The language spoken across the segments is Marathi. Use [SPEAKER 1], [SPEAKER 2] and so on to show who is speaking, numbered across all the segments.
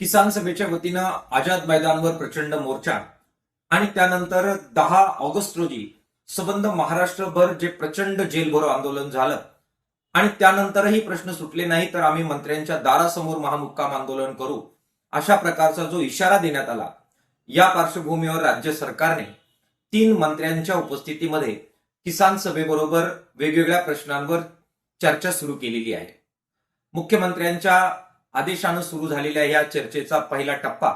[SPEAKER 1] किसान सभेच्या वतीनं आझाद मैदानवर प्रचंड मोर्चा आणि त्यानंतर 10 ऑगस्ट रोजी संबंध महाराष्ट्रभर जे प्रचंड जेलभरो आंदोलन झालं आणि त्यानंतरही प्रश्न सुटले नाही तर आम्ही मंत्र्यांच्या दारासमोर महामुक्काम आंदोलन करू अशा प्रकारचा जो इशारा देण्यात आला, या पार्श्वभूमीवर राज्य सरकारने 3 मंत्र्यांच्या उपस्थितीमध्ये किसान सभेबरोबर वेगवेगळ्या प्रश्नांवर चर्चा सुरू केलेली आहे. मुख्यमंत्र्यांच्या आदेशानं सुरू झालेल्या या चर्चेचा पहिला टप्पा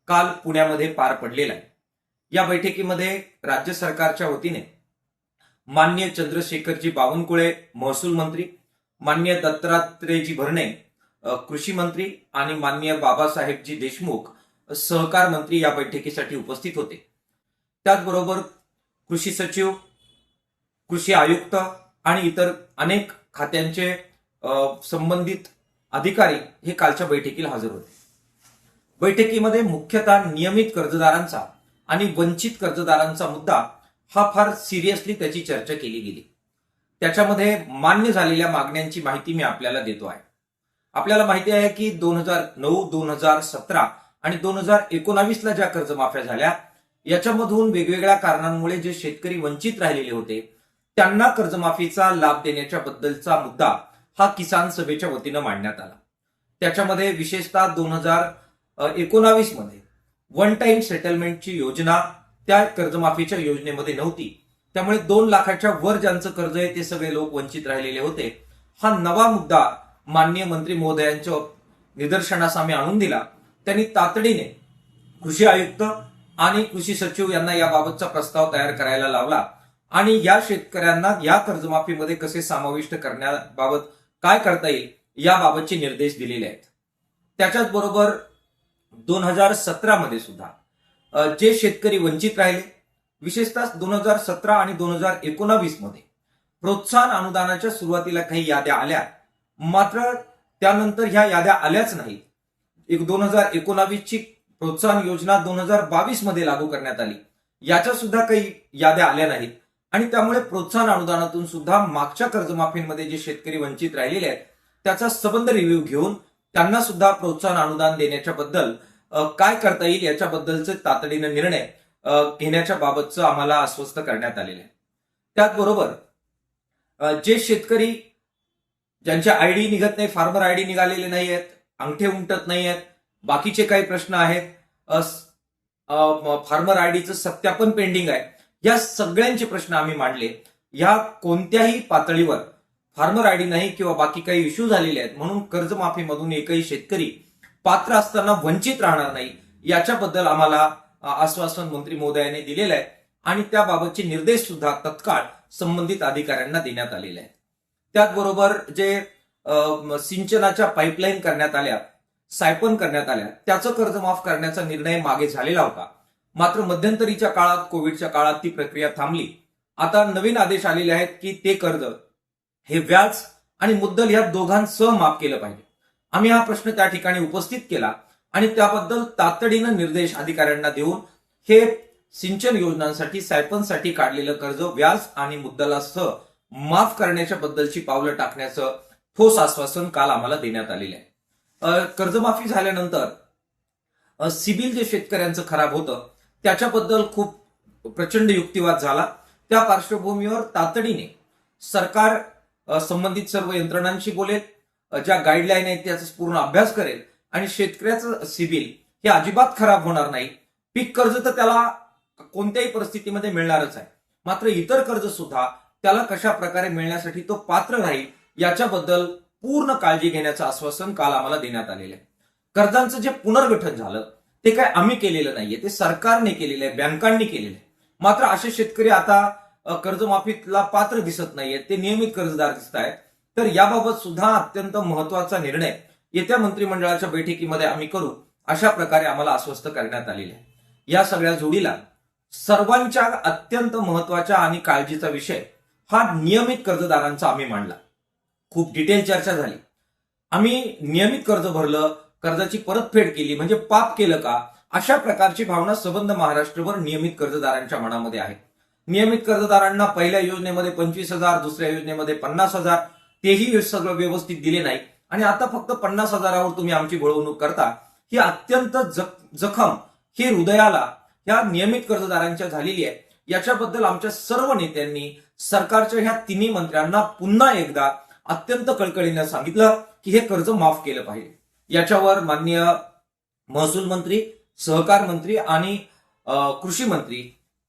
[SPEAKER 1] काल पुण्यामध्ये पार पडलेला आहे. या बैठकीमध्ये राज्य सरकारच्या वतीने माननीय चंद्रशेखरजी बावनकुळे महसूल मंत्री, माननीय दत्तात्रेयजी भरणे कृषी मंत्री आणि माननीय बाबासाहेबजी देशमुख सहकार मंत्री या बैठकीसाठी उपस्थित होते. त्याचबरोबर कृषी सचिव, कृषी आयुक्त आणि इतर अनेक खात्यांचे संबंधित अधिकारी हे कालच्या बैठकीला हजर होते. बैठकीमध्ये मुख्यतः नियमित कर्जदारांचा आणि वंचित कर्जदारांचा मुद्दा हा फार सिरियसली त्याची चर्चा केली गेली. त्याच्यामध्ये मान्य झालेल्या मागण्यांची माहिती मी आपल्याला देतो आहे. आपल्याला माहिती आहे की 2009, 2017 आणि 2019ला ज्या कर्जमाफ्या झाल्या याच्यामधून वेगवेगळ्या कारणांमुळे जे शेतकरी वंचित राहिलेले होते त्यांना कर्जमाफीचा लाभ देण्याच्या बद्दलचा मुद्दा हा किसान सभेच्या वतीनं मांडण्यात आला. त्याच्यामध्ये विशेषतः 2019 मध्ये वन टाइम सेटलमेंटची योजना त्या कर्जमाफीच्या योजनेमध्ये नव्हती. त्यामुळे 2 लाखाच्या वर ज्यांचं कर्ज आहे ते सगळे लोक वंचित राहिलेले होते. हा नवा मुद्दा माननीय मंत्री महोदयांच्या निदर्शनास आम्ही आणून दिला. त्यांनी तातडीने कृषी आयुक्त आणि कृषी सचिव यांना याबाबतचा प्रस्ताव तयार करायला लावला आणि या शेतकऱ्यांना या कर्जमाफीमध्ये कसे समाविष्ट करण्याबाबत काय करता येईल याबाबतचे निर्देश दिलेले आहेत. त्याच्याच बरोबर 2017 मध्ये सुद्धा जे शेतकरी वंचित राहिले, विशेषतः 2017 आणि 2019 मध्ये प्रोत्साहन अनुदानाच्या सुरुवातीला काही याद्या आल्या, मात्र त्यानंतर ह्या याद्या आल्याच नाहीत. 2019 ची प्रोत्साहन योजना 2022 मध्ये लागू करण्यात आली, याच्या सुद्धा काही याद्या आल्या नाहीत आणि त्यामुळे प्रोत्साहन अनुदानातून सुद्धा मागच्या कर्जमाफीमध्ये जे शेतकरी वंचित राहिलेले आहेत त्याचा सबंध रिव्ह्यू घेऊन त्यांना सुद्धा प्रोत्साहन अनुदान देण्याच्या बद्दल काय करता येईल याच्याबद्दलचे तातडीने निर्णय घेण्याच्या बाबतचं आम्हाला आश्वस्त करण्यात आलेले आहे. त्याचबरोबर जे शेतकरी ज्यांचे आयडी निघत नाही, फार्मर आयडी निघालेले नाही आहेत, अंगठे उमटत नाही आहेत, बाकीचे काही प्रश्न आहेत, फार्मर आयडीचं सत्यापन पेंडिंग आहे, या सगळ्यांचे प्रश्न आम्ही मांडले. या कोणत्याही पातळीवर फार्मर आयडी नाही किंवा बाकी काही इश्यू झालेले आहेत म्हणून कर्जमाफीमधून एकही शेतकरी पात्र असताना वंचित राहणार नाही याच्याबद्दल आम्हाला आश्वासन मंत्री महोदयाने दिलेलं आहे आणि त्याबाबतचे निर्देश सुद्धा तत्काळ संबंधित अधिकाऱ्यांना देण्यात आलेले आहेत. त्याचबरोबर जे सिंचनाच्या पाईपलाईन करण्यात आल्या, सायपन करण्यात आल्या, त्याचं कर्ज माफ करण्याचा निर्णय मागे झालेला होता. मात्र मध्यंतरीच्या काळात, कोविडच्या काळात ती प्रक्रिया थांबली. आता नवीन आदेश आलेले आहेत की ते कर्ज हे व्याज आणि मुद्दल या दोघांसह माफ केलं पाहिजे. आम्ही हा प्रश्न त्या ठिकाणी उपस्थित केला आणि त्याबद्दल तातडीनं निर्देश अधिकाऱ्यांना देऊन हे सिंचन योजनांसाठी, सायपनसाठी काढलेलं कर्ज व्याज आणि मुद्दलासह माफ करण्याच्या बद्दलची पावलं टाकण्याचं ठोस आश्वासन काल आम्हाला देण्यात आलेलं आहे. कर्जमाफी झाल्यानंतर सिबिल जे शेतकऱ्यांचं खराब होतं त्याच्याबद्दल खूप प्रचंड युक्तिवाद झाला. त्या पार्श्वभूमीवर तातडीने सरकार संबंधित सर्व यंत्रणांशी बोलेल, ज्या गाईडलाईन आहेत त्याचा पूर्ण अभ्यास करेल आणि शेतकऱ्याचं सिबिल हे अजिबात खराब होणार नाही. पीक कर्ज तर त्याला कोणत्याही परिस्थितीमध्ये मिळणारच आहे, मात्र इतर कर्ज सुद्धा त्याला कशा प्रकारे मिळण्यासाठी तो पात्र राहील याच्याबद्दल पूर्ण काळजी घेण्याचं आश्वासन काल आम्हाला देण्यात आलेलं आहे. कर्जांचं जे पुनर्गठन झालं ते काय आम्ही केलेलं नाहीये, ते सरकारने केलेलं आहे, बँकांनी केलेलं आहे. मात्र असे शेतकरी आता कर्जमाफीला पात्र दिसत नाहीयेत, ते नियमित कर्जदार दिसत आहेत. तर याबाबत सुद्धा अत्यंत महत्वाचा निर्णय येत्या मंत्रिमंडळाच्या बैठकीमध्ये आम्ही करू अशा प्रकारे आम्हाला आश्वस्त करण्यात आलेले आहे. या सगळ्या जोडीला सर्वांच्या अत्यंत महत्वाचा आणि काळजीचा विषय हा नियमित कर्जदारांचा आम्ही मांडला. खूप डिटेल चर्चा झाली. आम्ही नियमित कर्ज भरलं, कर्जाची परतफेड केली म्हणजे पाप केलं का, अशा प्रकारची भावना सबंध महाराष्ट्रभर नियमित कर्जदारांच्या मनामध्ये आहे. नियमित कर्जदारांना पहिल्या योजनेमध्ये 25,000, दुसऱ्या योजनेमध्ये 50,000, तेही सगळं व्यवस्थित दिले नाही आणि आता फक्त 50,000वर तुम्ही आमची वळवणूक करता, ही अत्यंत जखम ही हृदयाला ह्या नियमित कर्जदारांच्या झालेली आहे. याच्याबद्दल आमच्या सर्व नेत्यांनी सरकारच्या ह्या तिन्ही मंत्र्यांना पुन्हा एकदा अत्यंत कळकळीने सांगितलं की हे कर्ज माफ केलं पाहिजे. याच्यावर माननीय महसूल मंत्री, सहकार मंत्री आणि कृषी मंत्री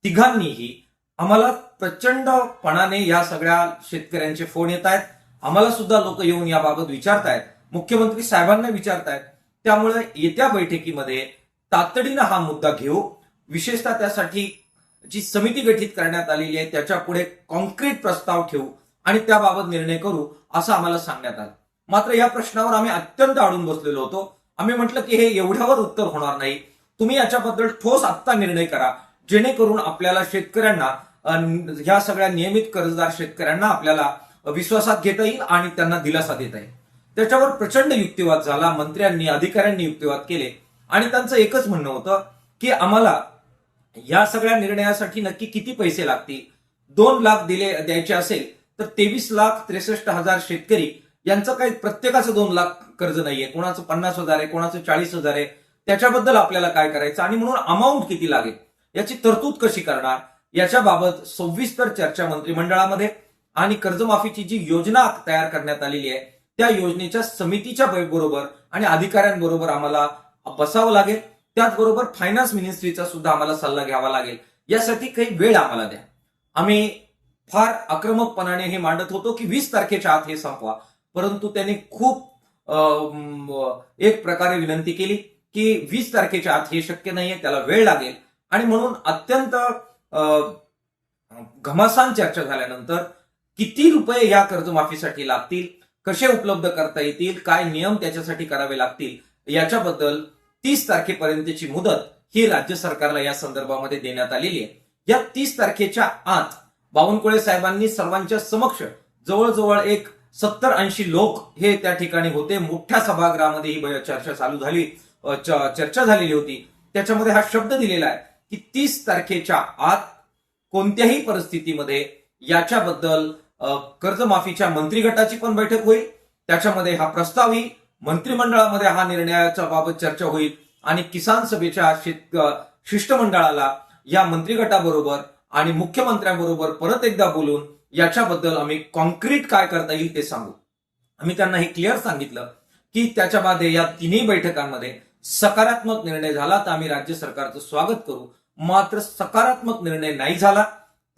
[SPEAKER 1] तिघांनीही आम्हाला प्रचंडपणाने या सगळ्या शेतकऱ्यांचे फोन येत आहेत. आम्हाला सुद्धा लोक येऊन याबाबत विचारतायत, मुख्यमंत्री साहेबांना विचारतायत. त्यामुळे येत्या बैठकीमध्ये तातडीनं हा मुद्दा घेऊ. विशेषतः त्यासाठी जी समिती गठीत करण्यात आलेली आहे त्याच्या पुढे कॉन्क्रीट प्रस्ताव ठेवू आणि त्याबाबत निर्णय करू असं आम्हाला सांगण्यात आलं. मात्र या प्रश्नावर आम्ही अत्यंत अडून बसलेलो होतो. आम्ही म्हटलं की हे एवढ्यावर उत्तर होणार नाही, तुम्ही याच्याबद्दल ठोस आत्ता निर्णय करा, जेणेकरून आपल्याला शेतकऱ्यांना, ह्या सगळ्या नियमित कर्जदार शेतकऱ्यांना आपल्याला विश्वासात घेता येईल आणि त्यांना दिलासा देता येईल. त्याच्यावर प्रचंड युक्तिवाद झाला. मंत्र्यांनी, अधिकाऱ्यांनी युक्तिवाद केले आणि त्यांचं एकच म्हणणं होतं की आम्हाला या सगळ्या निर्णयासाठी नक्की किती पैसे लागतील. 2 लाख द्यायचे असेल तर 23,63,000 शेतकरी यांचं काही प्रत्येकाचं 2 लाख कर्ज नाहीये, कोणाचं 50,000 आहे, कोणाचं 40,000 आहे. त्याच्याबद्दल आपल्याला काय करायचं आणि म्हणून अमाऊंट किती लागेल, याची तरतूद कशी करणार, याच्याबाबत सविस्तर चर्चा मंत्रिमंडळामध्ये आणि कर्जमाफीची जी योजना तयार करण्यात आलेली आहे त्या योजनेच्या समितीच्या बरोबर आणि अधिकाऱ्यांबरोबर आम्हाला बसावं लागेल. त्याचबरोबर फायनान्स मिनिस्ट्रीचा सुद्धा आम्हाला सल्ला घ्यावा लागेल. यासाठी काही वेळ आम्हाला द्या. आम्ही फार आक्रमकपणाने हे मांडत होतो की 20 तारखेच्या आत हे संपवा, परंतु त्यांनी खूप एक प्रकारे विनंती केली की 20 तारखेच्या आत हे शक्य नाहीये, त्याला वेळ लागेल. आणि म्हणून अत्यंत घमासान चर्चा झाल्यानंतर किती रुपये या कर्जमाफीसाठी लागतील, कसे उपलब्ध करता येतील, काय नियम त्याच्यासाठी करावे लागतील, याच्याबद्दल 30 तारखेपर्यंतची मुदत ही राज्य सरकारला या संदर्भामध्ये देण्यात आलेली आहे. या 30 तारखेच्या आत बावनकुळे साहेबांनी सर्वांच्या समक्ष जवळजवळ एक 70-80 लोक हे त्या ठिकाणी होते. मोठ्या सभागृहामध्ये ही चर्चा झालेली होती. त्याच्यामध्ये हा शब्द दिलेला आहे की 30 तारखेच्या आत कोणत्याही परिस्थितीमध्ये याच्याबद्दल कर्जमाफीच्या मंत्रिगटाची पण बैठक होईल. त्याच्यामध्ये हा प्रस्ताव येईल, मंत्रिमंडळामध्ये हा निर्णयाच्या बाबत चर्चा होईल आणि किसान सभेच्या शिष्टमंडळाला या मंत्रिगटाबरोबर आणि मुख्यमंत्र्यांबरोबर परत एकदा बोलून याच्याबद्दल आम्ही कॉन्क्रीट काय करता येईल ते सांगू. आम्ही त्यांना हे क्लिअर सांगितलं की त्याच्यामध्ये या तिन्ही बैठकांमध्ये सकारात्मक निर्णय झाला तर आम्ही राज्य सरकारचं स्वागत करू. मात्र सकारात्मक निर्णय नाही झाला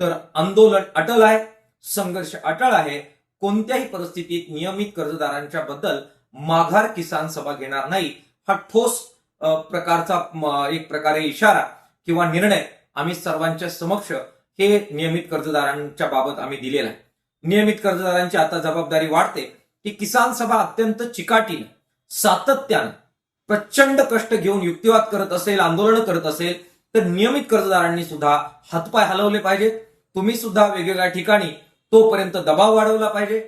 [SPEAKER 1] तर आंदोलन अटल आहे, संघर्ष अटळ आहे. कोणत्याही परिस्थितीत नियमित कर्जदारांच्या बद्दल माघार किसान सभा घेणार नाही, हा ठोस प्रकारचा एक प्रकारे इशारा किंवा निर्णय आम्ही सर्वांच्या समक्ष हे नियमित कर्जदारांच्या बाबत आम्ही दिलेला आहे. नियमित कर्जदारांची आता जबाबदारी वाढते की किसान सभा अत्यंत चिकाटीने, सातत्याने, प्रचंड कष्ट घेऊन युक्तिवाद करत असेल, आंदोलन करत असेल तर नियमित कर्जदारांनी सुद्धा हातपाय हलवले पाहिजेत. तुम्ही सुद्धा वेगवेगळ्या ठिकाणी तोपर्यंत दबाव वाढवला पाहिजे,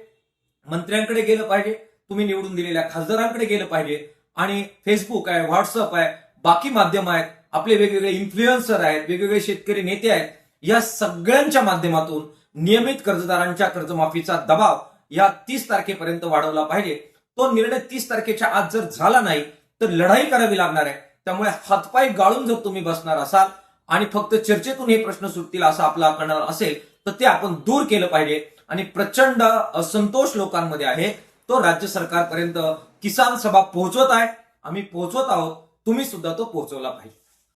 [SPEAKER 1] मंत्र्यांकडे गेलं पाहिजे, तुम्ही निवडून दिलेल्या खासदारांकडे गेलं पाहिजे आणि फेसबुक आहे, व्हॉट्सअप आहे, बाकी माध्यम आहेत, आपले वेगवेगळे इन्फ्लुएन्सर आहेत, वेगवेगळे शेतकरी नेते आहेत, या सगळ्यांच्या माध्यमातून नियमित कर्जदारांच्या कर्जमाफीचा दबाव या 30 तारखेपर्यंत वाढवला पाहिजे. तो निर्णय 30 तारखेच्या आत जर झाला नाही तर लढाई करावी लागणार आहे. त्यामुळे हातपाय गाळून जर तुम्ही बसणार असाल आणि फक्त चर्चेतून हे प्रश्न सुटतील असं आपला कळणार असेल तर ते आपण दूर केलं पाहिजे. आणि प्रचंड असंतोष लोकांमध्ये आहे, तो राज्य सरकारपर्यंत किसान सभा पोहोचवत आहे, आम्ही पोहोचवत आहोत, तुम्ही सुद्धा तो पोहोचवला पाहिजे.